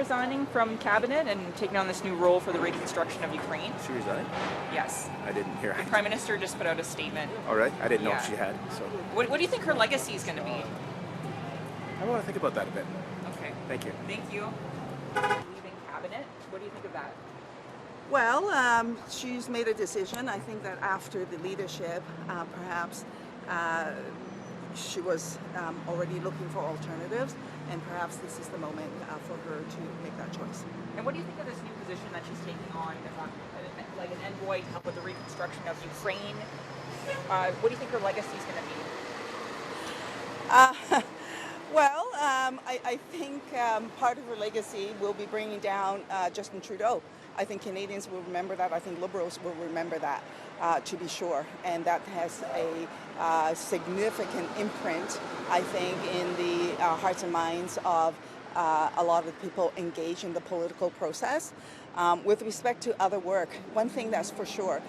resigning from cabinet and taking on this new role for the reconstruction of Ukraine. She resigned? Yes. I didn't hear. The Prime Minister just put out a statement. All right. I didn't know she had. So. What do you think her legacy is going to be? I want to think about that a bit. Okay. Thank you. Thank you. Leaving cabinet. What do you think of that? Well, she's made a decision. I think that after the leadership, perhaps she was already looking for alternatives, and perhaps this is the moment for her to make that choice. And what do you think of this new position that she's taking on, like an envoy to help with the reconstruction of Ukraine? What do you think her legacy is going to be? Well, I think part of her legacy will be bringing down Justin Trudeau. I think Canadians will remember that. I think Liberals will remember that, to be sure. And that has a significant imprint, I think, in the hearts and minds of a lot of the people engaged in the political process. With respect to other work, one thing that's for sure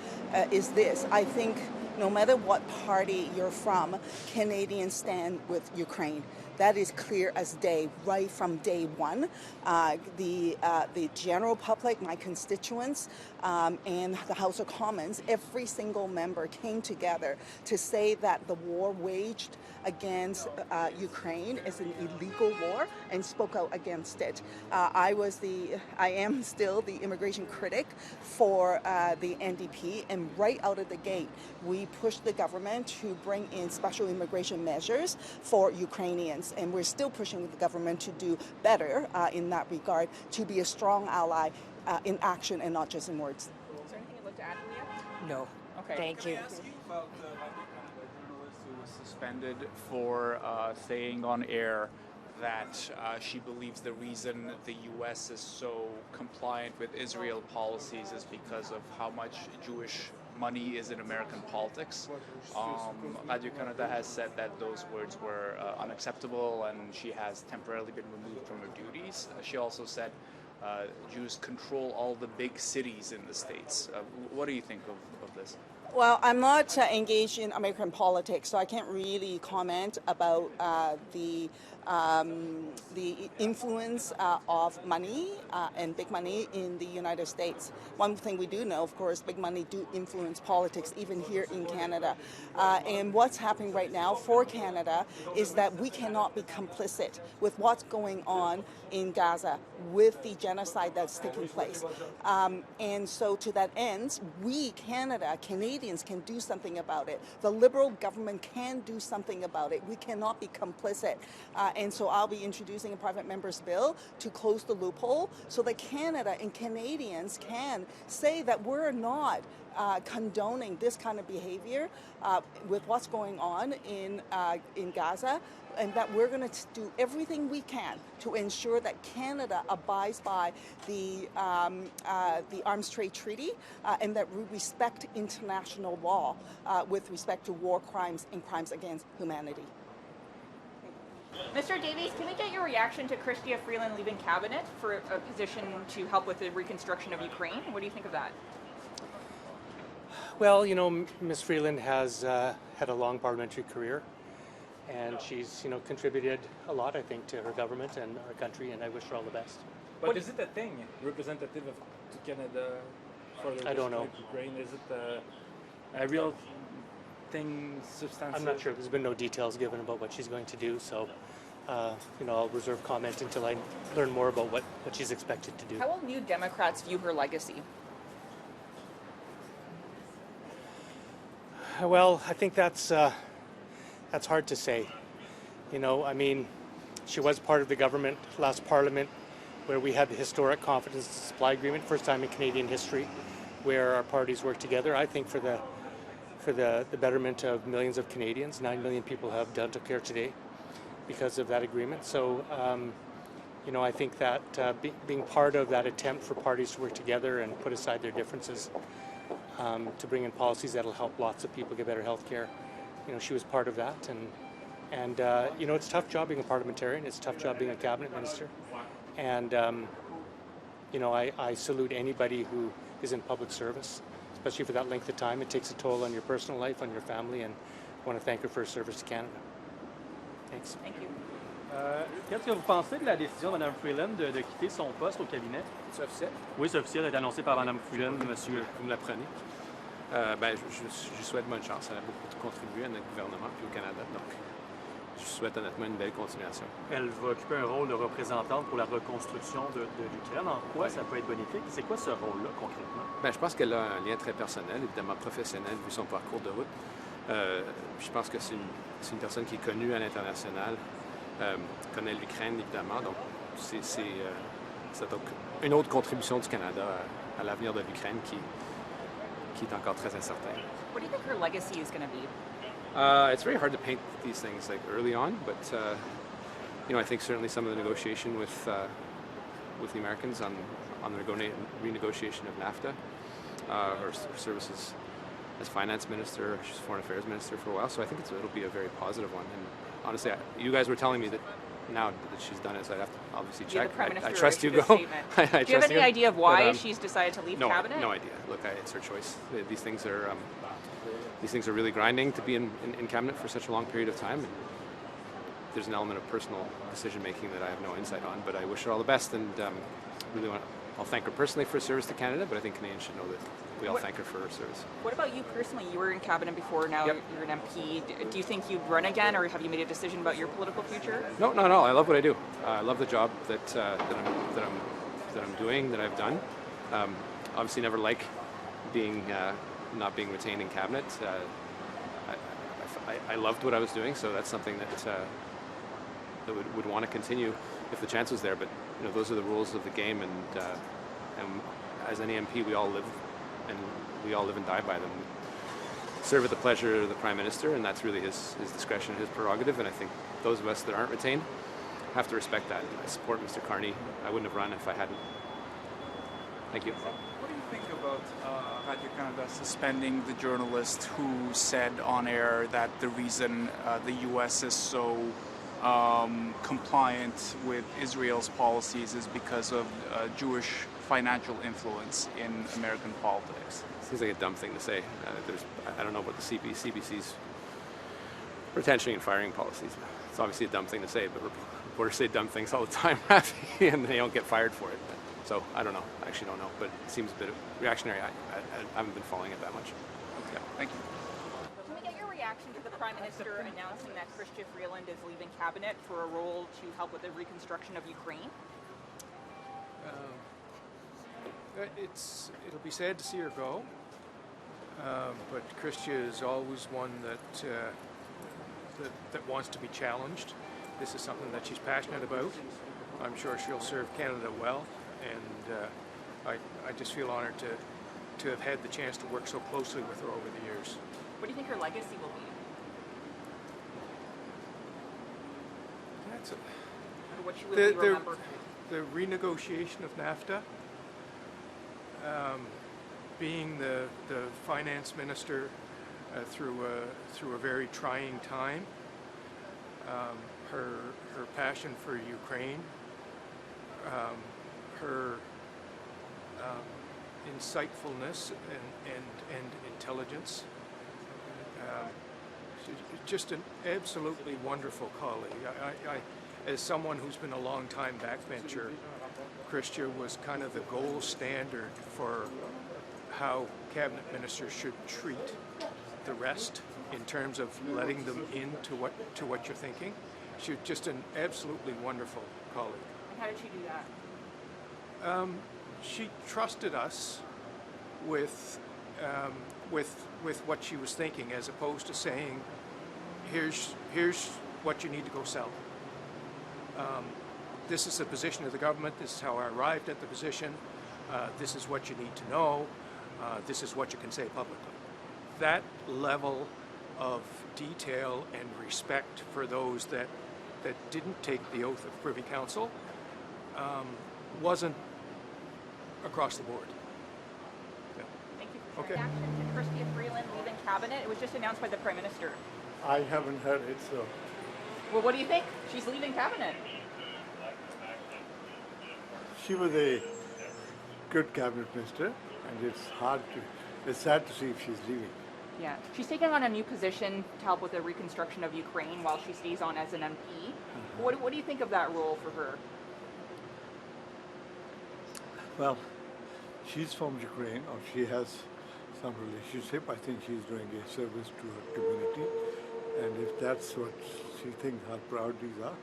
is this. I think no matter what party you're from, Canadians stand with Ukraine. That is clear as day, right from day one. The general public, my constituents, and the House of Commons, every single member came together to say that the war waged against Ukraine is an illegal war and spoke out against it. I am still the immigration critic for the NDP, and right out of the gate, we pushed the government to bring in special immigration measures for Ukrainians, and we're still pushing the government to do better in that regard, to be a strong ally in action and not just in words. Is there anything you'd like to add, Leah? No. Okay. Thank you. Can I ask you about the journalist who was suspended for saying on air that she believes the reason the U.S. is so compliant with Israel policies is because of how much Jewish money is in American politics. Radio Canada has said that those words were unacceptable, and she has temporarily been removed from her duties. She also said Jews control all the big cities in the States. What do you think of this? Well, I'm not engaged in American politics, so I can't really comment about the influence of money and big money in the United States. One thing we do know, of course, big money do influence politics, even here in Canada. And what's happening right now for Canada is that we cannot be complicit with what's going on in Gaza, with the genocide that's taking place. And so to that end, we, Canadians can do something about it. The Liberal government can do something about it. We cannot be complicit. And so I'll be introducing a private member's bill to close the loophole so that Canada and Canadians can say that we're not condoning this kind of behavior with what's going on in Gaza, and that we're going to do everything we can to ensure that Canada abides by the Arms Trade Treaty and that we respect international law with respect to war crimes and crimes against humanity. Mr. Davies, can we get your reaction to Chrystia Freeland leaving cabinet for a position to help with the reconstruction of Ukraine? What do you think of that? Well, you know, Ms. Freeland has had a long parliamentary career, and she's, contributed a lot, I think, to her government and our country, and I wish her all the best. But is it a thing, representative of to Canada for the I don't know. Ukraine? Is it a real thing, substantial? I'm not sure. There's been no details given about what she's going to do, so I'll reserve comment until I learn more about what she's expected to do. How will New Democrats view her legacy? Well, I think that's hard to say. She was part of the government last Parliament where we had the historic confidence supply agreement, first time in Canadian history, where our parties worked together. I think for the betterment of millions of Canadians. 9 million people have dental care today because of that agreement. So, I think that being part of that attempt for parties to work together and put aside their differences to bring in policies that will help lots of people get better health care, she was part of that. And it's a tough job being a parliamentarian. It's a tough job being a cabinet minister. And, I salute anybody who is in public service, especially for that length of time. It takes a toll on your personal life, on your family, and I want to thank her for her service to Canada. Thanks. Thank you. Qu'est-ce que vous pensez de la décision de Mme Freeland de quitter son poste au cabinet? C'est officiel? Oui, c'est officiel, est annoncé par Mme Freeland, monsieur. Vous me l'apprenez. Je souhaite bonne chance. Elle a beaucoup contribué à notre gouvernement et au Canada. Donc, je souhaite honnêtement une belle continuation. Elle va occuper un rôle de représentante pour la reconstruction de l'Ukraine. En quoi ça peut être bénéfique? C'est quoi ce rôle-là, concrètement? Je pense qu'elle a un lien très personnel, évidemment professionnel, vu son parcours de route. Je pense que c'est une personne qui est connue à l'international, connaît l'Ukraine, évidemment. Donc, c'est donc une autre contribution du Canada à l'avenir de l'Ukraine qui est encore très incertain. What do you think her legacy is going to be? It's very hard to paint these things like early on, but I think certainly some of the negotiation with the Americans on the renegotiation of NAFTA, her services as finance minister, she's foreign affairs minister for a while, so I think it'll be a very positive one. And honestly, you guys were telling me that now that she's done it, so I'd have to obviously check. I trust you, go. Do you have any idea of why she's decided to leave cabinet? No idea. Look, it's her choice. These things are really grinding to be in cabinet for such a long period of time. And there's an element of personal decision making that I have no insight on, but I wish her all the best, and I'll thank her personally for her service to Canada, but I think Canadians should know that we all thank her for her service. What about you personally? You were in cabinet before, now you're an MP. Do you think you'd run again, or have you made a decision about your political future? No. I love what I do. I love the job that I'm doing, that I've done. Obviously, never like not being retained in cabinet. I loved what I was doing, so that's something that would want to continue if the chance was there. But those are the rules of the game, and as any MP, we all live and die by them. We serve at the pleasure of the Prime Minister, and that's really his discretion, his prerogative. And I think those of us that aren't retained have to respect that. I support Mr. Carney. I wouldn't have run if I hadn't. Thank you. What do you think about Radio Canada suspending the journalist who said on air that the reason the U.S. is so compliant with Israel's policies is because of Jewish financial influence in American politics? Seems like a dumb thing to say. I don't know about the CBC's retention and firing policies. It's obviously a dumb thing to say, but reporters say dumb things all the time, and they don't get fired for it. So I don't know. I actually don't know, but it seems a bit reactionary. I haven't been following it that much. Okay, thank you. Can we get your reaction to the Prime Minister announcing that Chrystia Freeland is leaving cabinet for a role to help with the reconstruction of Ukraine? It'll be sad to see her go, but Chrystia is always one that wants to be challenged. This is something that she's passionate about. I'm sure she'll serve Canada well, and I just feel honoured to have had the chance to work so closely with her over the years. What do you think her legacy will be? Or what she will be remembered? The renegotiation of NAFTA. Being the finance minister through a very trying time, her passion for Ukraine, her insightfulness and intelligence. She's just an absolutely wonderful colleague. As someone who's been a long time backbencher, Chrystia was kind of the gold standard for how cabinet ministers should treat the rest in terms of letting them into what you're thinking. She's just an absolutely wonderful colleague. And how did she do that? She trusted us with what she was thinking, as opposed to saying, "Here's what you need to go sell." This is the position of the government. This is how I arrived at the position. This is what you need to know. This is what you can say publicly. That level of detail and respect for those that didn't take the oath of Privy Council wasn't across the board. Yeah. Thank you for your reaction to Chrystia Freeland leaving cabinet. It was just announced by the Prime Minister. I haven't heard it, so. Well, what do you think? She's leaving cabinet. She was a good cabinet minister, and it's sad to see if she's leaving. Yeah. She's taking on a new position to help with the reconstruction of Ukraine while she stays on as an MP. What do you think of that role for her? Well, she's from Ukraine, or she has some relationship. I think she's doing a service to her community. And if that's what she thinks her priorities are,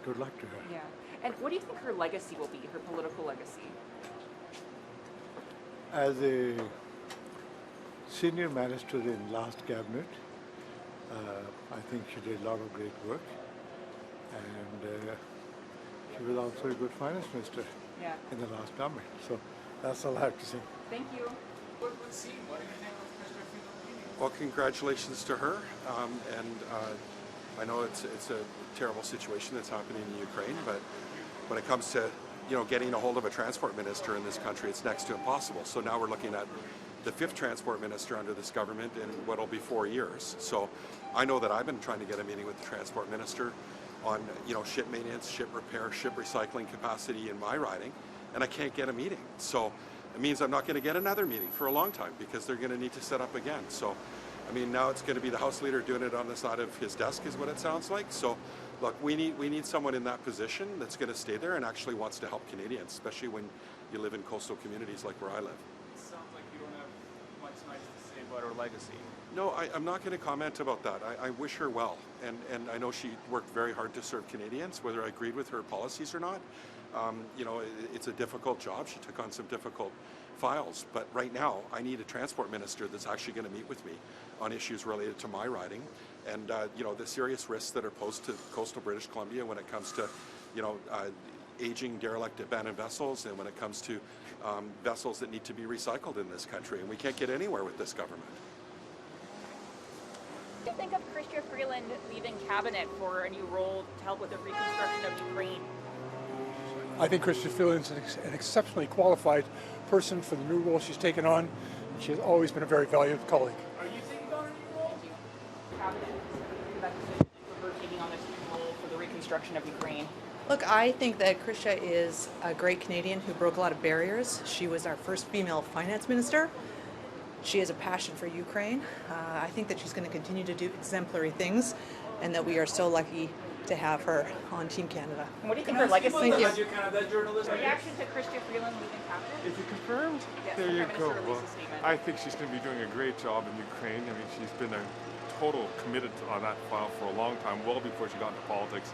good luck to her. Yeah. And what do you think her legacy will be, her political legacy? As a senior minister in last cabinet, I think she did a lot of great work. And she was also a good finance minister in the last government. So that's all I have to say. Thank you. Well, congratulations to her. I know it's a terrible situation that's happening in Ukraine, but when it comes to getting a hold of a transport minister in this country, it's next to impossible. So now we're looking at the 5th transport minister under this government in what'll be 4 years. So I know that I've been trying to get a meeting with the transport minister on ship maintenance, ship repair, ship recycling capacity in my riding, and I can't get a meeting. So it means I'm not going to get another meeting for a long time because they're going to need to set up again. So I mean, now it's going to be the House Leader doing it on the side of his desk is what it sounds like. So look, we need someone in that position that's going to stay there and actually wants to help Canadians, especially when you live in coastal communities like where I live. It sounds like you don't have much nice to say about her legacy. No, I'm not going to comment about that. I wish her well, and I know she worked very hard to serve Canadians, whether I agreed with her policies or not. It's a difficult job. She took on some difficult files, but right now I need a transport minister that's actually going to meet with me on issues related to my riding and the serious risks that are posed to coastal British Columbia when it comes to aging derelict abandoned vessels and when it comes to vessels that need to be recycled in this country, and we can't get anywhere with this government. What do you think of Chrystia Freeland leaving cabinet for a new role to help with the reconstruction of Ukraine? I think Chrystia Freeland's an exceptionally qualified person for the new role she's taken on. She has always been a very valued colleague. Are you taking on a new role? Cabinet, that decision for her taking on this new role for the reconstruction of Ukraine. Look, I think that Chrystia is a great Canadian who broke a lot of barriers. She was our first female finance minister. She has a passion for Ukraine. I think that she's going to continue to do exemplary things and that we are so lucky to have her on Team Canada. And what do you think her legacy Thank you. Reaction to Chrystia Freeland leaving cabinet? Is it confirmed? Yes, there the you Prime go. Minister Well, released a statement. I think she's going to be doing a great job in Ukraine. I mean, she's been a total committed on that file for a long time, well before she got into politics.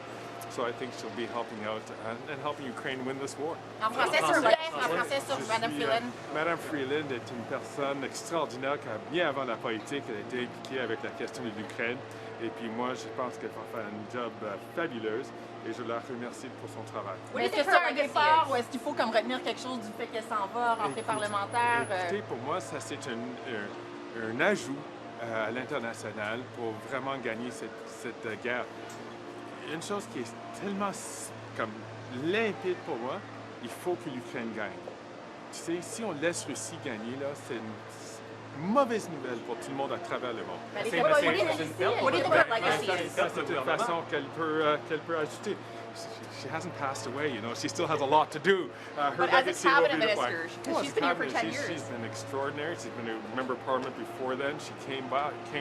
So I think she'll be helping out and helping Ukraine win this war. En français sur Blair, en français sur Madame Freeland. Madame Freeland est une personne extraordinaire qui, bien avant la politique, elle a été impliquée avec la question de l'Ukraine. Et puis moi, je pense qu'elle va faire une job fabuleuse et je la remercie pour son travail. Mais est-ce que c'est un départ ou est-ce qu'il faut comme retenir quelque chose du fait qu'elle s'en va, rentrée parlementaire? Écoutez, pour moi, ça c'est un ajout à l'international pour vraiment gagner cette guerre. Une chose qui est tellement comme limpide pour moi, il faut que l'Ukraine gagne. Tu sais, si on laisse Russie gagner, là, c'est une mauvaise nouvelle pour tout le monde à travers le monde. C'est une façon qu'elle peut ajouter. She hasn't passed away, you know. She still has a lot to do. Her but as a legacy will cabinet be minister, because she's been here for 10 years. She's been extraordinary. She's been a member of Parliament before then. She came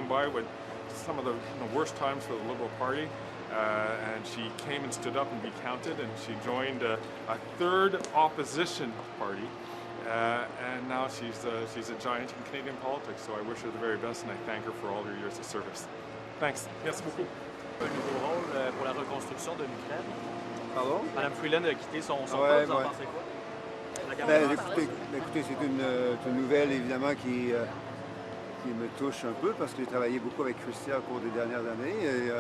by with some of the worst times for the Liberal Party. And she came and stood up and recounted, and she joined a third opposition party. And now she's a giant in Canadian politics. So I wish her the very best, and I thank her for all her years of service. Thanks. Merci beaucoup. Un nouveau rôle pour la reconstruction de l'Ukraine. Pardon? Madame Freeland a quitté son poste, vous en pensez quoi? Écoutez, c'est une nouvelle évidemment qui me touche un peu parce que j'ai travaillé beaucoup avec Chrystia au cours des dernières années. Et,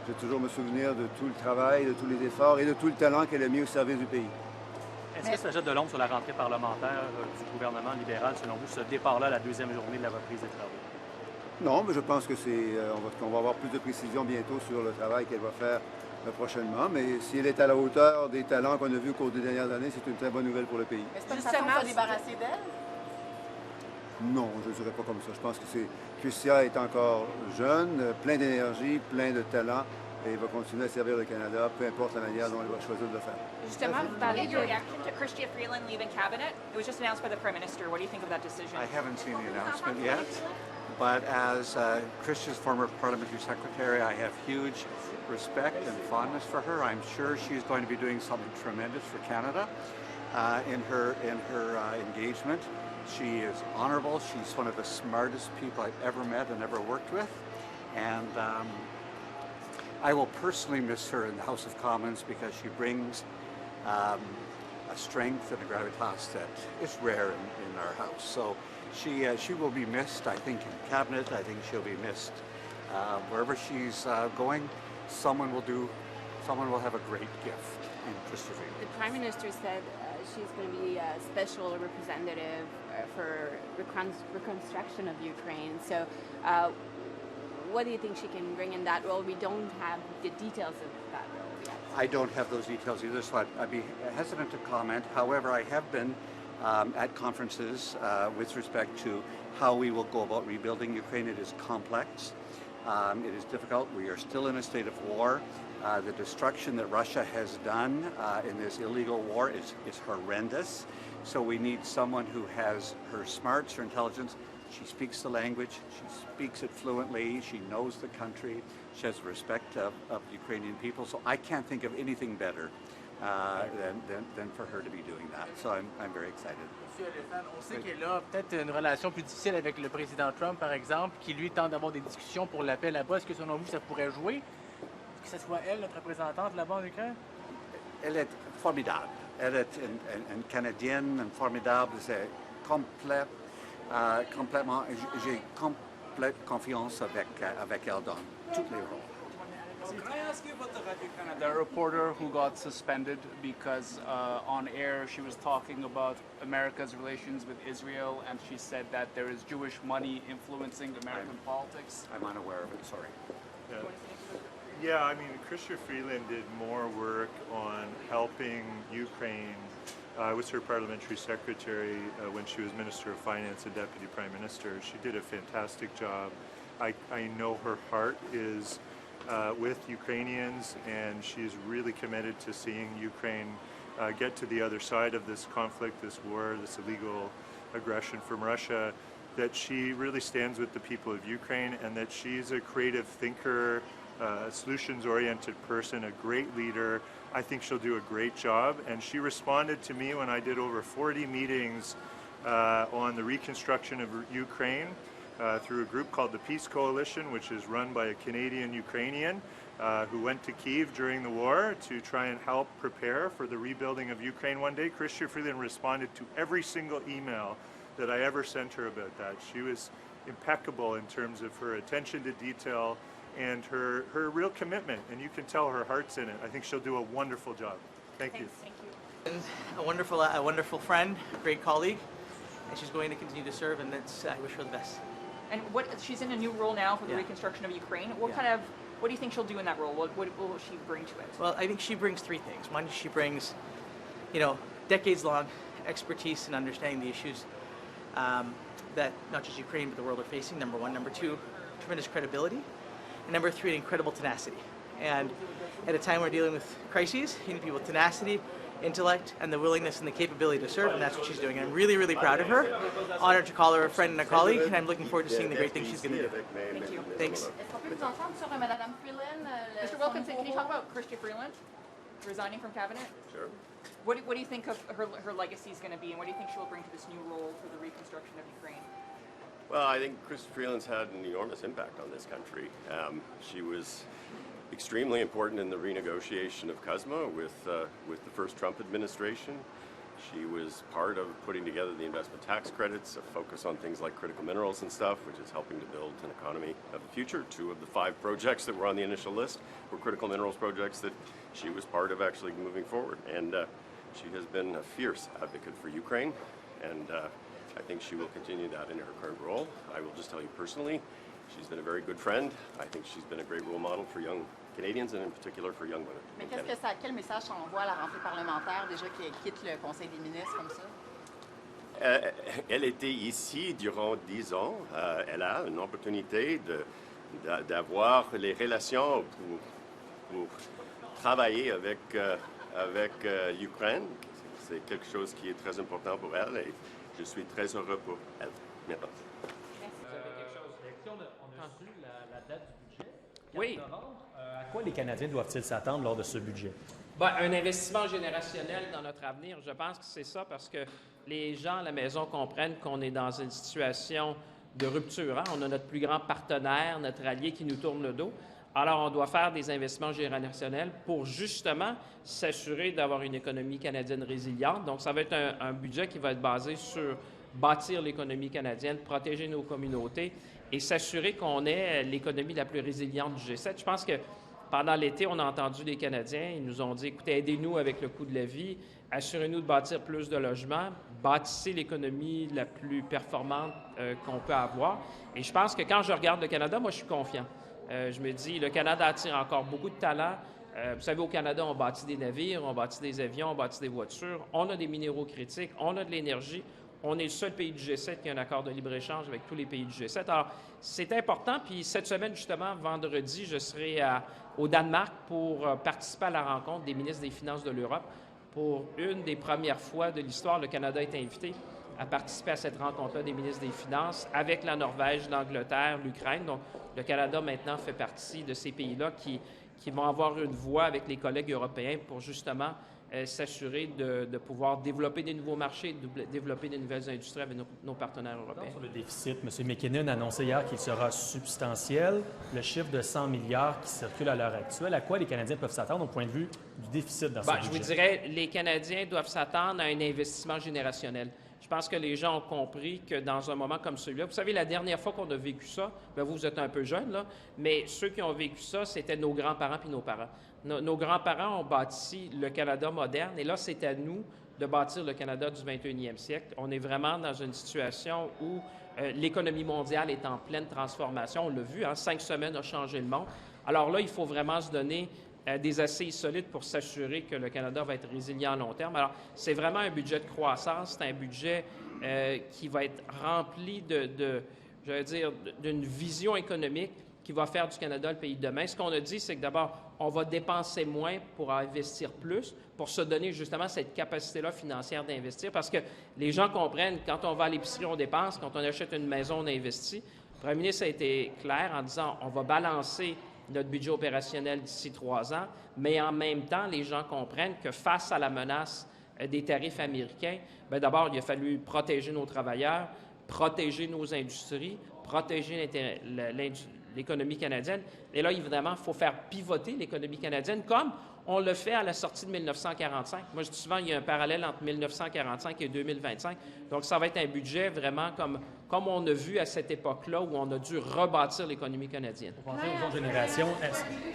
je vais toujours me souvenir de tout le travail, de tous les efforts et de tout le talent qu'elle a mis au service du pays. Est-ce que ça jette de l'ombre sur la rentrée parlementaire du gouvernement libéral, selon vous, ce départ-là, la deuxième journée de la reprise des travaux? Non, mais je pense que on va avoir plus de précisions bientôt sur le travail qu'elle va faire prochainement. Mais si elle est à la hauteur des talents qu'on a vus au cours des dernières années, c'est une très bonne nouvelle pour le pays. Est-ce que ça va débarrasser d'elle? Non, je ne dirais pas comme ça. Je pense que Chrystia est encore jeune, plein d'énergie, plein de talent, et il va continuer à servir le Canada, peu importe la manière dont elle va choisir de le faire. Justement, vous parlez de reaction to Chrystia Freeland leaving cabinet. It was just announced by the Prime Minister. What do you think of that decision? I haven't seen the announcement yet, But as Christia's former parliamentary secretary, I have huge respect and fondness for her. I'm sure she's going to be doing something tremendous for Canada in her engagement. She is honorable. She's one of the smartest people I've ever met and ever worked with. And I will personally miss her in the House of Commons because she brings a strength and a gravitas that is rare in our House. So she will be missed, I think, in Cabinet. I think she'll be missed wherever she's going. Someone will have a great gift in Chrystia Freeland. The Prime Minister said she's going to be a special representative for reconstruction of Ukraine. So what do you think she can bring in that role? We don't have the details of that role yet. I don't have those details either, so I'd be hesitant to comment. However, I have been at conferences with respect to how we will go about rebuilding Ukraine. It is complex. It is difficult. We are still in a state of war. The destruction that Russia has done in this illegal war is horrendous. So we need someone who has her smarts, her intelligence. She speaks the language. She speaks it fluently. She knows the country. She has respect of Ukrainian people. So I can't think of anything better than for her to be doing that. So I'm very excited. Monsieur Oliphant, on sait qu'elle a peut-être une relation plus difficile avec le président Trump, par exemple, qui lui tente d'avoir des discussions pour l'appel là-bas. Est-ce que selon vous, ça pourrait jouer? Que ce soit elle, notre représentante là-bas en Ukraine? Elle est formidable. Elle est une Canadienne formidable. C'est complètement, j'ai complète confiance avec elle dans tous les rôles. Can I ask you about the Radio-Canada reporter who got suspended because on air she was talking about America's relations with Israel and she said that there is Jewish money influencing American politics? I'm unaware of it, sorry. Yeah, I mean, Chrystia Freeland did more work on helping Ukraine. I was her parliamentary secretary when she was Minister of Finance and Deputy Prime Minister. She did a fantastic job. I know her heart is with Ukrainians, and she's really committed to seeing Ukraine get to the other side of this conflict, this war, this illegal aggression from Russia, that she really stands with the people of Ukraine, and that she's a creative thinker, a solutions-oriented person, a great leader. I think she'll do a great job, and she responded to me when I did over 40 meetings on the reconstruction of Ukraine through a group called the Peace Coalition, which is run by a Canadian Ukrainian who went to Kyiv during the war to try and help prepare for the rebuilding of Ukraine one day. Chrystia Freeland responded to every single email that I ever sent her about that. She was impeccable in terms of her attention to detail and her real commitment, and you can tell her heart's in it. I think she'll do a wonderful job. Thank you. Thank you. A wonderful friend, a great colleague, and she's going to continue to serve, and I wish her the best. And she's in a new role now for the reconstruction of Ukraine. What do you think she'll do in that role? What will she bring to it? Well, I think she brings three things. One, she brings, decades-long expertise in understanding the issues that not just Ukraine but the world are facing, number one. Number two, tremendous credibility. And number three, incredible tenacity. And at a time we're dealing with crises, you need people with tenacity, intellect, and the willingness and the capability to serve, and that's what she's doing. I'm really, really proud of her. Honored to call her a friend and a colleague, and I'm looking forward to seeing the great things she's going to do. Thank you. Thanks. Mr. Wilkinson, can you talk about Chrystia Freeland resigning from cabinet? Sure. What do you think of her legacy is going to be, and what do you think she will bring to this new role for the reconstruction of Ukraine? Well, I think Chrystia Freeland's had an enormous impact on this country. She was extremely important in the renegotiation of CUSMA with the first Trump administration. She was part of putting together the investment tax credits, a focus on things like critical minerals and stuff, which is helping to build an economy of the future. 2 of the 5 projects that were on the initial list were critical minerals projects that she was part of actually moving forward. And she has been a fierce advocate for Ukraine, and I think she will continue that in her current role. I will just tell you personally, she's been a very good friend. I think she's been a great role model for young Canadians and in particular for young women. Mais quel message ça envoie à la rentrée parlementaire déjà qui quitte le Conseil des ministres comme ça? Elle était ici durant 10 ans. Elle a une opportunité d'avoir les relations pour travailler avec l'Ukraine. C'est quelque chose qui est très important pour elle et je suis très heureux pour elle. Merci. entendu la date du budget. 4 Oui. novembre. À quoi les Canadiens doivent-ils s'attendre lors de ce budget? Ben, un investissement générationnel dans notre avenir, je pense que c'est ça parce que les gens à la maison comprennent qu'on est dans une situation de rupture. Hein? On a notre plus grand partenaire, notre allié qui nous tourne le dos. Alors, on doit faire des investissements générationnels pour justement s'assurer d'avoir une économie canadienne résiliente. Donc, ça va être un budget qui va être basé sur bâtir l'économie canadienne, protéger nos communautés et s'assurer qu'on ait l'économie la plus résiliente du G7. Je pense que pendant l'été, on a entendu les Canadiens, ils nous ont dit, écoutez, aidez-nous avec le coût de la vie, assurez-nous de bâtir plus de logements, bâtissez l'économie la plus performante qu'on peut avoir. Et je pense que quand je regarde le Canada, moi, je suis confiant. Je me dis, le Canada attire encore beaucoup de talent. Vous savez, au Canada, on bâtit des navires, on bâtit des avions, on bâtit des voitures, on a des minéraux critiques, on a de l'énergie. On est le seul pays du G7 qui a un accord de libre-échange avec tous les pays du G7. Alors, c'est important. Puis cette semaine, justement, vendredi, je serai au Danemark pour participer à la rencontre des ministres des Finances de l'Europe. Pour une des premières fois de l'histoire, le Canada est invité à participer à cette rencontre-là des ministres des Finances avec la Norvège, l'Angleterre, l'Ukraine. Donc, le Canada, maintenant, fait partie de ces pays-là qui vont avoir une voix avec les collègues européens pour justement s'assurer de pouvoir développer des nouveaux marchés, développer des nouvelles industries avec nos partenaires européens. Sur le déficit, M. McKinnon a annoncé hier qu'il sera substantiel. Le chiffre de 100 milliards qui circule à l'heure actuelle, à quoi les Canadiens peuvent s'attendre au point de vue du déficit dans ce budget? Je vous dirais, les Canadiens doivent s'attendre à un investissement générationnel. Je pense que les gens ont compris que dans un moment comme celui-là, vous savez, la dernière fois qu'on a vécu ça, bien, vous êtes un peu jeune, là, mais ceux qui ont vécu ça, c'était nos grands-parents puis nos parents. Nos grands-parents ont bâti le Canada moderne, et là, c'est à nous de bâtir le Canada du 21e siècle. On est vraiment dans une situation où l'économie mondiale est en pleine transformation. On l'a vu, 5 semaines a changé le monde. Alors là, il faut vraiment se donner des assises solides pour s'assurer que le Canada va être résilient à long terme. Alors, c'est vraiment un budget de croissance, c'est un budget qui va être rempli d'une vision économique qui va faire du Canada le pays de demain. Ce qu'on a dit, c'est que d'abord, on va dépenser moins pour investir plus, pour se donner justement cette capacité-là financière d'investir, parce que les gens comprennent, quand on va à l'épicerie, on dépense, quand on achète une maison, on investit. Le premier ministre a été clair en disant, on va balancer notre budget opérationnel d'ici 3 ans, mais en même temps, les gens comprennent que face à la menace des tarifs américains, bien d'abord, il a fallu protéger nos travailleurs, protéger nos industries, protéger l'économie canadienne. Et là, évidemment, il faut faire pivoter l'économie canadienne comme on le fait à la sortie de 1945. Moi, je dis souvent, il y a un parallèle entre 1945 et 2025. Donc, ça va être un budget vraiment comme on a vu à cette époque-là où on a dû rebâtir l'économie canadienne. Pour penser aux autres générations,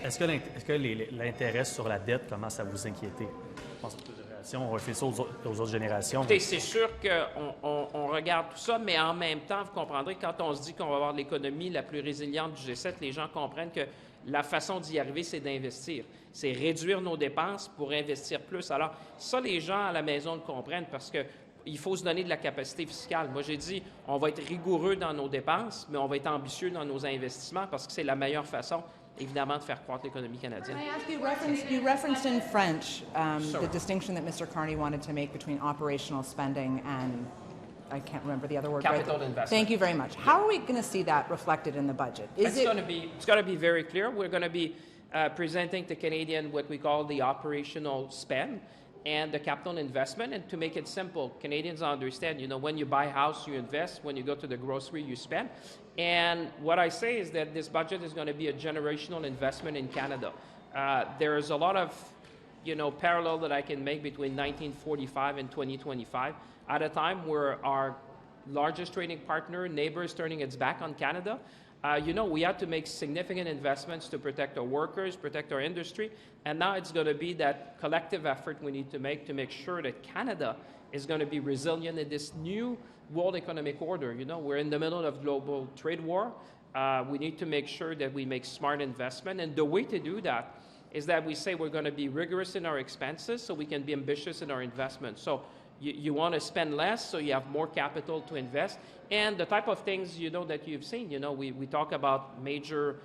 est-ce que l'intérêt sur la dette commence à vous inquiéter? Je pense que les générations, on refait ça aux autres générations. Écoutez, c'est sûr qu'on regarde tout ça, mais en même temps, vous comprendrez, quand on se dit qu'on va avoir l'économie la plus résiliente du G7, les gens comprennent que la façon d'y arriver, c'est d'investir. C'est réduire nos dépenses pour investir plus. Alors, ça, les gens à la maison le comprennent parce que il faut se donner de la capacité fiscale. Moi, j'ai dit, on va être rigoureux dans nos dépenses, mais on va être ambitieux dans nos investissements parce que c'est la meilleure façon, évidemment, de faire croître l'économie canadienne. Can I ask you referenced in French the distinction that Mr. Carney wanted to make between operational spending and I can't remember the other word. Capital investment. Thank you very much. How are we going to see that reflected in the budget? It's going to be very clear. We're going to be presenting to Canadians what we call the operational spend and the capital investment. And to make it simple, Canadians understand, when you buy a house, you invest. When you go to the grocery, you spend. And what I say is that this budget is going to be a generational investment in Canada. There's a lot of, parallel that I can make between 1945 and 2025. At a time where our largest trading partner, neighbor, is turning its back on Canada, we had to make significant investments to protect our workers, protect our industry, and now it's going to be that collective effort we need to make sure that Canada is going to be resilient in this new world economic order. We're in the middle of global trade war. We need to make sure that we make smart investment, and the way to do that is that we say we're going to be rigorous in our expenses so we can be ambitious in our investments. So you want to spend less so you have more capital to invest. And the type of things, that you've seen, we talk about major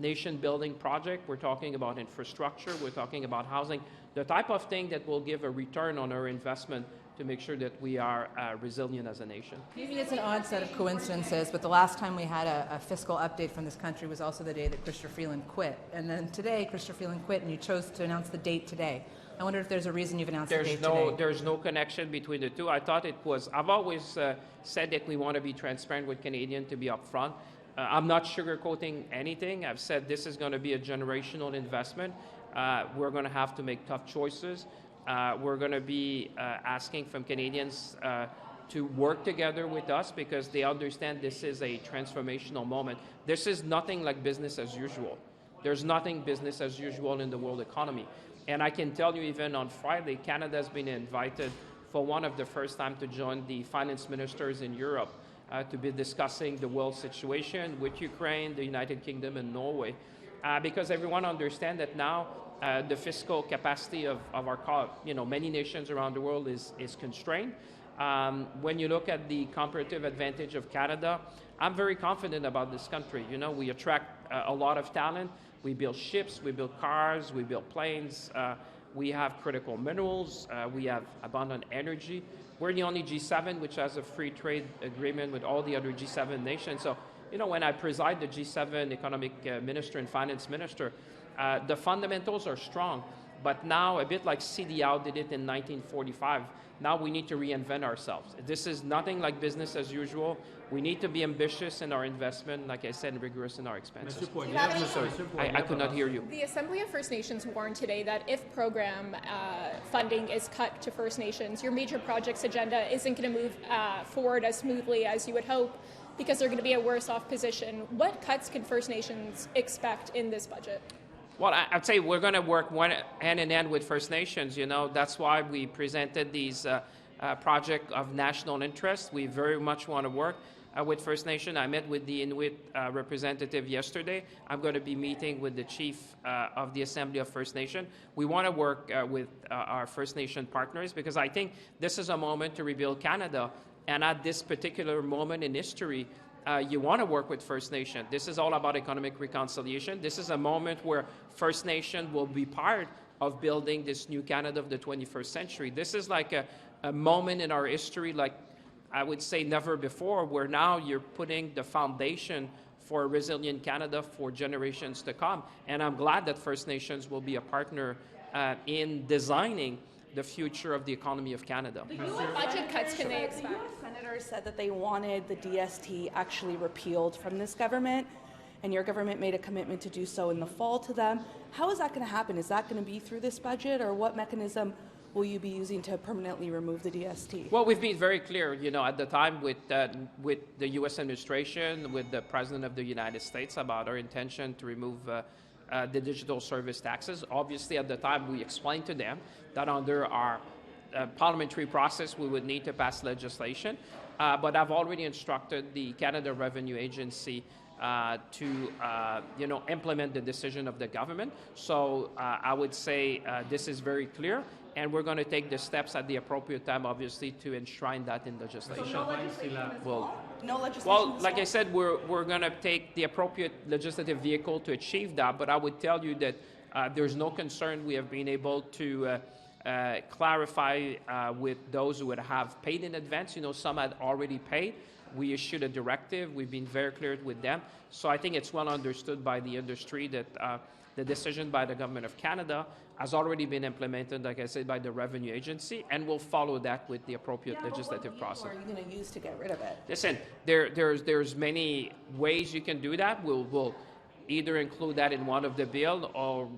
nation-building project. We're talking about infrastructure. We're talking about housing. The type of thing that will give a return on our investment to make sure that we are resilient as a nation. Maybe it's an odd set of coincidences, but the last time we had a fiscal update from this country was also the day that Chrystia Freeland quit. And then today, Chrystia Freeland quit, and you chose to announce the date today. I wonder if there's a reason you've announced the date today. There's no connection between the two. I thought it was, I've always said that we want to be transparent with Canadians, to be upfront. I'm not sugarcoating anything. I've said this is going to be a generational investment. We're going to have to make tough choices. We're going to be asking from Canadians to work together with us because they understand this is a transformational moment. This is nothing like business as usual. There's nothing business as usual in the world economy. And I can tell you, even on Friday, Canada has been invited for one of the first time to join the finance ministers in Europe to be discussing the world situation with Ukraine, the United Kingdom, and Norway. Because everyone understands that now the fiscal capacity of our, many nations around the world is constrained. When you look at the comparative advantage of Canada, I'm very confident about this country. We attract a lot of talent. We build ships, we build cars, we build planes. We have critical minerals. We have abundant energy. We're the only G7 which has a free trade agreement with all the other G7 nations. So, when I preside the G7 economic minister and finance minister, the fundamentals are strong. But now, a bit like CDAO did it in 1945, now we need to reinvent ourselves. This is nothing like business as usual. We need to be ambitious in our investment, like I said, and rigorous in our expenses. I could not hear you. The Assembly of First Nations warned today that if program funding is cut to First Nations, your major projects agenda isn't going to move forward as smoothly as you would hope because they're going to be a worse off position. What cuts can First Nations expect in this budget? Well, I'd say we're going to work hand in hand with First Nations. That's why we presented these projects of national interest. We very much want to work with First Nation. I met with the Inuit representative yesterday. I'm going to be meeting with the chief of the Assembly of First Nation. We want to work with our First Nation partners because I think this is a moment to rebuild Canada. And at this particular moment in history, you want to work with First Nation. This is all about economic reconciliation. This is a moment where First Nation will be part of building this new Canada of the 21st century. This is like a moment in our history, like I would say never before, where now you're putting the foundation for a resilient Canada for generations to come. And I'm glad that First Nations will be a partner in designing the future of the economy of Canada. What budget cuts can they expect? Senators said that they wanted the DST actually repealed from this government, and your government made a commitment to do so in the fall to them. How is that going to happen? Is that going to be through this budget, or what mechanism will you be using to permanently remove the DST? Well, we've been very clear, at the time with the U.S. administration, with the President of the United States about our intention to remove the digital service taxes. Obviously, at the time, we explained to them that under our parliamentary process, we would need to pass legislation. But I've already instructed the Canada Revenue Agency to implement the decision of the government. So I would say this is very clear, and we're going to take the steps at the appropriate time, obviously, to enshrine that in legislation. No legislation. Well, like I said, we're going to take the appropriate legislative vehicle to achieve that. But I would tell you that there's no concern. We have been able to clarify with those who would have paid in advance. Some had already paid. We issued a directive. We've been very clear with them. So I think it's well understood by the industry that the decision by the Government of Canada has already been implemented, like I said, by the Revenue Agency, and we'll follow that with the appropriate legislative process. What are you going to use to get rid of it? Listen, there's many ways you can do that. We'll either include that in one of the bill, or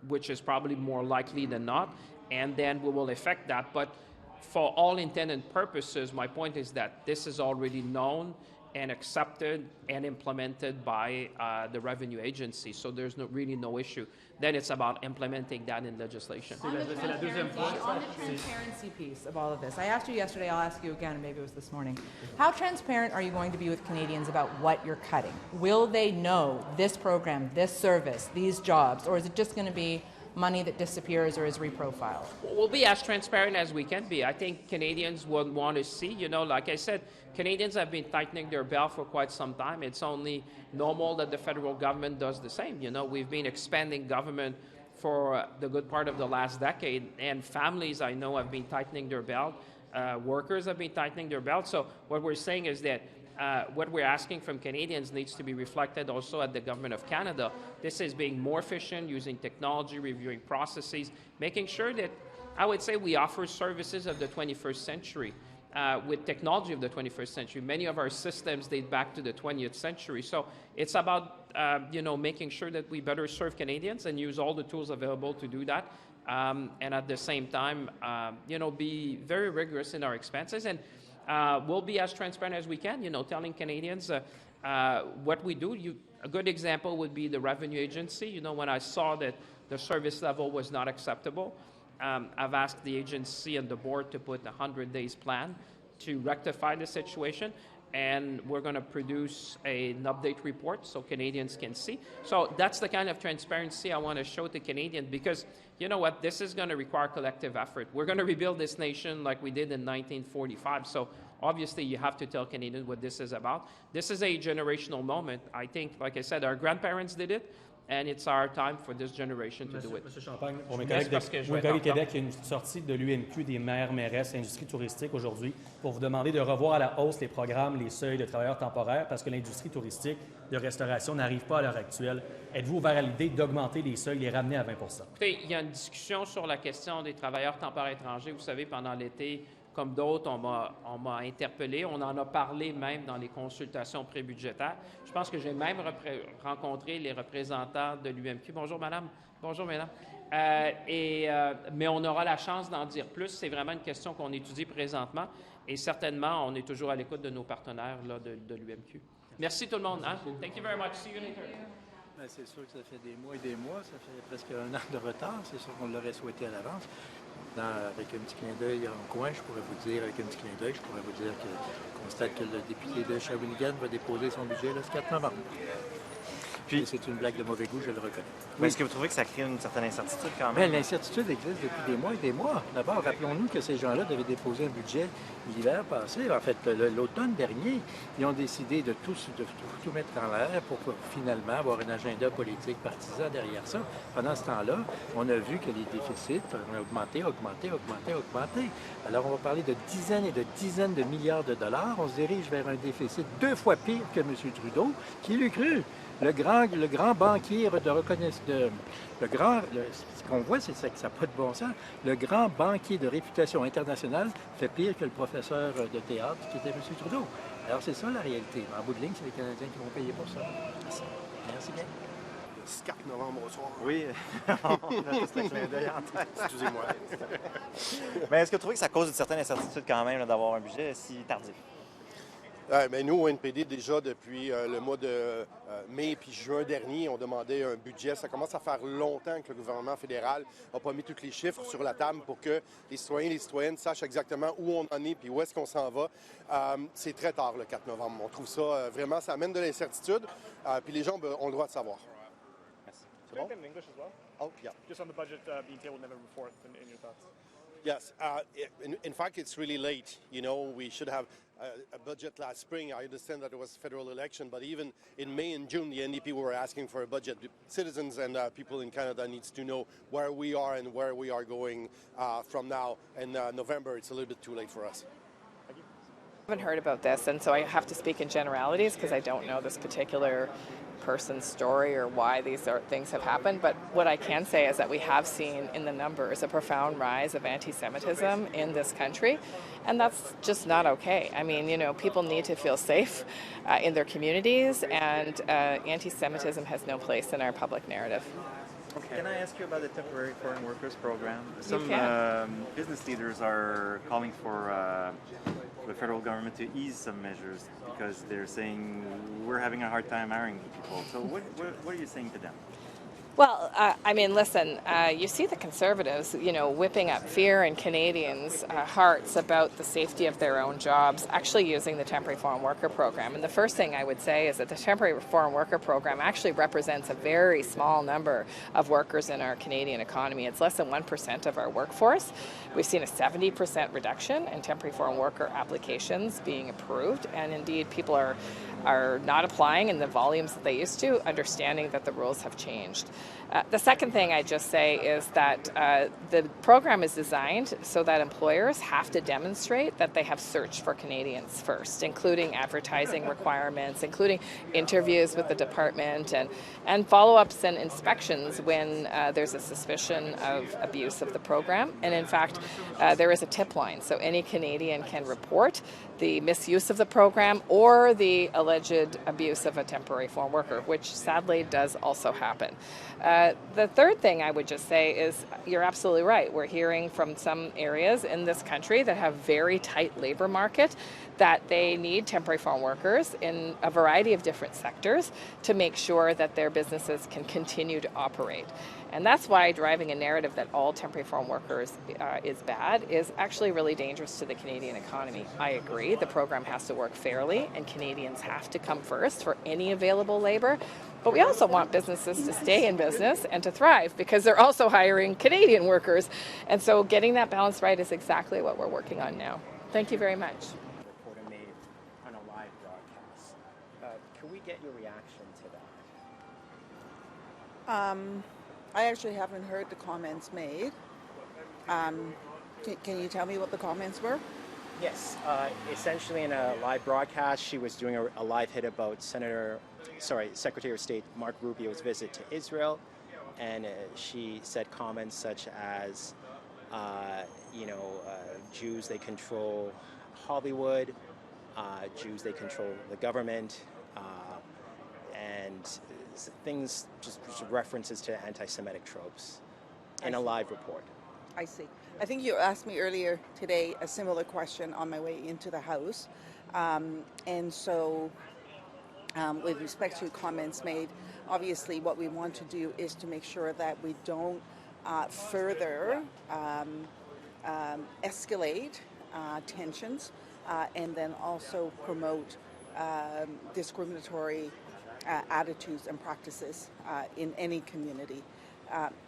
which is probably more likely than not, and then we will effect that. But for all intent and purposes, my point is that this is already known and accepted and implemented by the Revenue Agency. So there's really no issue. Then it's about implementing that in legislation. On the transparency piece of all of this, I asked you yesterday, I'll ask you again, maybe it was this morning. How transparent are you going to be with Canadians about what you're cutting? Will they know this program, this service, these jobs, or is it just going to be money that disappears or is reprofiled? We'll be as transparent as we can be. I think Canadians will want to see, like I said, Canadians have been tightening their belt for quite some time. It's only normal that the federal government does the same. We've been expanding government for the good part of the last decade, and families, I know, have been tightening their belt workers have been tightening their belts. So what we're saying is that what we're asking from Canadians needs to be reflected also at the Government of Canada. This is being more efficient, using technology, reviewing processes, making sure that, I would say, we offer services of the 21st century with technology of the 21st century. Many of our systems date back to the 20th century. So it's about, making sure that we better serve Canadians and use all the tools available to do that. And at the same time, be very rigorous in our expenses. And we'll be as transparent as we can, telling Canadians what we do. A good example would be the Revenue Agency. When I saw that the service level was not acceptable, I've asked the agency and the board to put a 100-day plan to rectify the situation. And we're going to produce an update report so Canadians can see. So that's the kind of transparency I want to show to Canadians, because you know what? This is going to require collective effort. We're going to rebuild this nation like we did in 1945. So obviously you have to tell Canadians what this is about. This is a generational moment. I think, like I said, our grandparents did it. And it's our time for this generation to do it. Monsieur Champagne, pour mes collègues de Québec, il y a une sortie de l'UMQ des maires, mairesses, industrie touristique aujourd'hui pour vous demander de revoir à la hausse les programmes, les seuils de travailleurs temporaires parce que l'industrie touristique de restauration n'arrive pas à l'heure actuelle. Êtes-vous ouvert à l'idée d'augmenter les seuils, les ramener à 20 %? Écoutez, il y a une discussion sur la question des travailleurs temporaires étrangers. Vous savez, pendant l'été, comme d'autres, on m'a interpellé. On en a parlé même dans les consultations prébudgétaires. Je pense que j'ai même rencontré les représentants de l'UMQ. Bonjour, madame. Bonjour, mesdames. Mais on aura la chance d'en dire plus. C'est vraiment une question qu'on étudie présentement. Et certainement, on est toujours à l'écoute de nos partenaires là, de l'UMQ. Merci tout le monde. Hein? Thank you very much. See you later. Ben, c'est sûr que ça fait des mois et des mois. Ça fait presque 1 an de retard. C'est sûr qu'on l'aurait souhaité à l'avance. Avec un petit clin d'œil en coin, je pourrais vous dire qu'on constate que le député de Shawinigan va déposer son budget le 4 novembre. Puis, c'est une blague de mauvais goût, je le reconnais. Oui. Est-ce que vous trouvez que ça crée une certaine incertitude quand même? Bien, l'incertitude existe depuis des mois et des mois. D'abord, rappelons-nous que ces gens-là devaient déposer un budget l'hiver passé. En fait, l'automne dernier, ils ont décidé de tout mettre en l'air pour finalement avoir un agenda politique partisan derrière ça. Pendant ce temps-là, on a vu que les déficits ont augmenté. Alors, on va parler de dizaines et de dizaines de milliards de dollars. On se dirige vers un déficit 2 fois pire que M. Trudeau. Qui l'eût cru? Le grand banquier de reconnaissance, ce qu'on voit, c'est que ça n'a pas de bon sens. Le grand banquier de réputation internationale fait pire que le professeur de théâtre qui était M. Trudeau. Alors, c'est ça la réalité. En bout de ligne, c'est les Canadiens qui vont payer pour ça. Merci bien. Le 4 novembre au soir. Oui, on a tous le clin d'œil en tête. Excusez-moi. Mais est-ce que vous trouvez que ça cause une certaine incertitude quand même d'avoir un budget si tardif? Mais nous, au NPD, déjà depuis le mois de mai puis juin dernier, on demandait un budget. Ça commence à faire longtemps que le gouvernement fédéral n'a pas mis tous les chiffres sur la table pour que les citoyens et les citoyennes sachent exactement où on en est puis où est-ce qu'on s'en va. C'est très tard, le 4 novembre. On trouve ça vraiment, ça amène de l'incertitude. Puis les gens ont le droit de savoir. Merci. C'est bon? In English as well? Oh, yeah. Just on the budget being tabled November 4th, in your thoughts? Yes. In fact, it's really late. We should have a budget last spring. I understand that it was a federal election, but even in May and June, the NDP were asking for a budget. Citizens and people in Canada needs to know where we are and where we are going from now. And November, it's a little bit too late for us. I haven't heard about this, and so I have to speak in generalities because I don't know this particular person's story or why these things have happened. But what I can say is that we have seen in the numbers a profound rise of anti-Semitism in this country, and that's just not okay. I mean, people need to feel safe in their communities, and anti-Semitism has no place in our public narrative. Okay. Can I ask you about the temporary foreign workers program? Some business leaders are calling for the federal government to ease some measures because they're saying we're having a hard time hiring people. So what are you saying to them? Well, I mean, listen, you see the Conservatives, whipping up fear in Canadians' hearts about the safety of their own jobs, actually using the temporary foreign worker program. And the first thing I would say is that the temporary foreign worker program actually represents a very small number of workers in our Canadian economy. It's less than 1% of our workforce. We've seen a 70% reduction in temporary foreign worker applications being approved, and indeed people are not applying in the volumes that they used to, understanding that the rules have changed. The second thing I just say is that the program is designed so that employers have to demonstrate that they have searched for Canadians first, including advertising requirements, including interviews with the department, and follow-ups and inspections when there's a suspicion of abuse of the program. And in fact, there is a tip line, so any Canadian can report the misuse of the program or the alleged abuse of a temporary foreign worker, which sadly does also happen. The third thing I would just say is you're absolutely right. We're hearing from some areas in this country that have very tight labor market that they need temporary foreign workers in a variety of different sectors to make sure that their businesses can continue to operate. And that's why driving a narrative that all temporary foreign workers is bad is actually really dangerous to the Canadian economy. I agree, the program has to work fairly and Canadians have to come first for any available labor. But we also want businesses to stay in business and to thrive because they're also hiring Canadian workers. And so getting that balance right is exactly what we're working on now. Thank you very much. Reporter made on a live broadcast. Can we get your reaction to that? I actually haven't heard the comments made. Can you tell me what the comments were? Yes. Essentially, in a live broadcast, she was doing a live hit about Secretary of State Marc Rubio's visit to Israel, and she said comments such as, Jews, they control Hollywood, Jews, they control the government, and things, just references to anti-Semitic tropes in a live report. I see. I think you asked me earlier today a similar question on my way into the House. And so with respect to comments made, obviously what we want to do is to make sure that we don't further escalate tensions and then also promote discriminatory attitudes and practices in any community.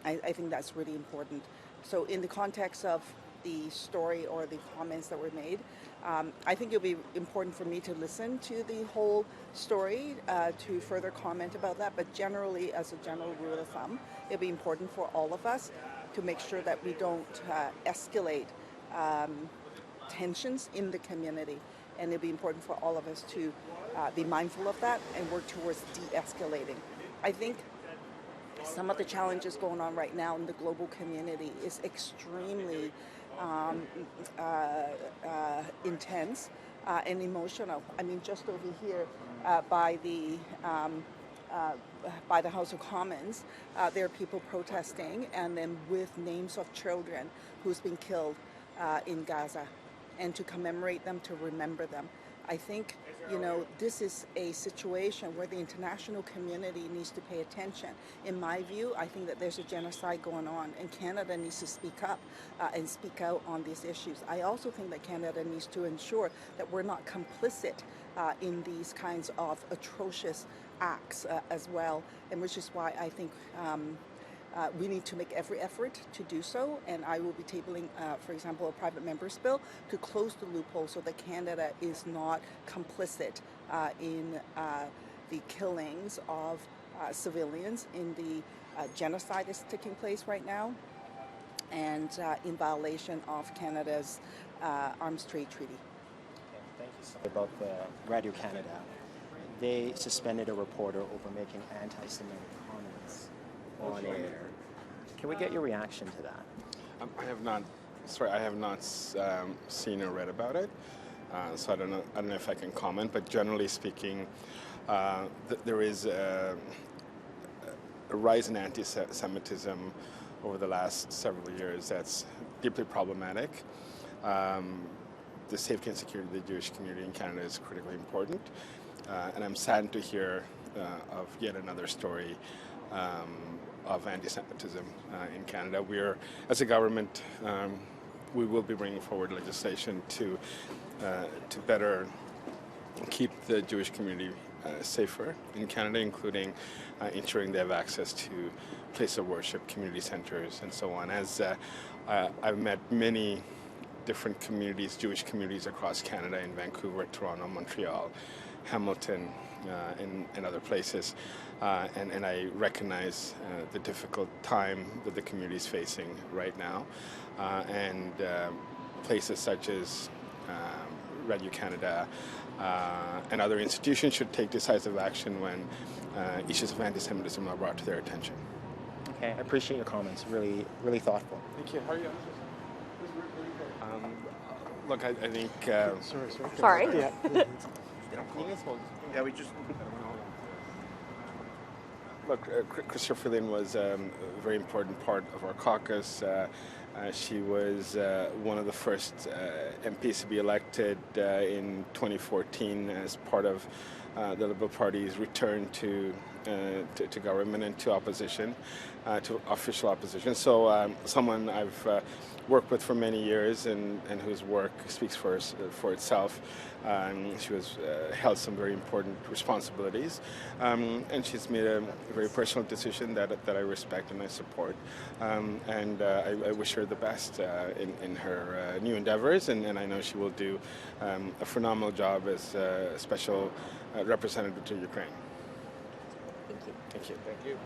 I think that's really important. So in the context of the story or the comments that were made, I think it'll be important for me to listen to the whole story to further comment about that. But generally, as a general rule of thumb, it'll be important for all of us to make sure that we don't escalate tensions in the community. And it'll be important for all of us to be mindful of that and work towards de-escalating. I think some of the challenges going on right now in the global community is extremely intense and emotional. I mean, just over here by the House of Commons, there are people protesting, and then with names of children who's been killed in Gaza, and to commemorate them, to remember them. I think, this is a situation where the international community needs to pay attention. In my view, I think that there's a genocide going on, and Canada needs to speak up and speak out on these issues. I also think that Canada needs to ensure that we're not complicit in these kinds of atrocious acts as well, and which is why I think we need to make every effort to do so, and I will be tabling, for example, a private member's bill to close the loophole so that Canada is not complicit in the killings of civilians, in the genocide that's taking place right now, and in violation of Canada's Arms Trade Treaty. Okay, thank you so much. About the Radio Canada, they suspended a reporter over making anti-Semitic comments on air. Can we get your reaction to that? I have not seen or read about it, so I don't know if I can comment. But generally speaking, there is a rise in anti-Semitism over the last several years that's deeply problematic. The safety and security of the Jewish community in Canada is critically important, and I'm saddened to hear of yet another story of anti-Semitism in Canada. We're, as a government, we will be bringing forward legislation to better keep the Jewish community safer in Canada, including ensuring they have access to place of worship, community centers, and so on. As I've met many different communities, Jewish communities across Canada, in Vancouver, Toronto, Montreal, Hamilton, and other places. And I recognize the difficult time that the community is facing right now. And places such as Radio Canada and other institutions should take decisive action when issues of anti-Semitism are brought to their attention. Okay, I appreciate your comments. Really, really thoughtful. Thank you. How are you? Look, I think... Sorry. Yeah. Yeah, we just... Look, Chrystia Freeland was a very important part of our caucus. She was one of the first MPs to be elected in 2014 as part of the Liberal Party's return to government and to opposition, to official opposition. So someone I've worked with for many years and whose work speaks for itself. She was held some very important responsibilities, and she's made a very personal decision that I respect and I support. And I wish her the best in her new endeavors, and I know she will do a phenomenal job as a special representative to Ukraine. Thank you. Thank you. Thank you.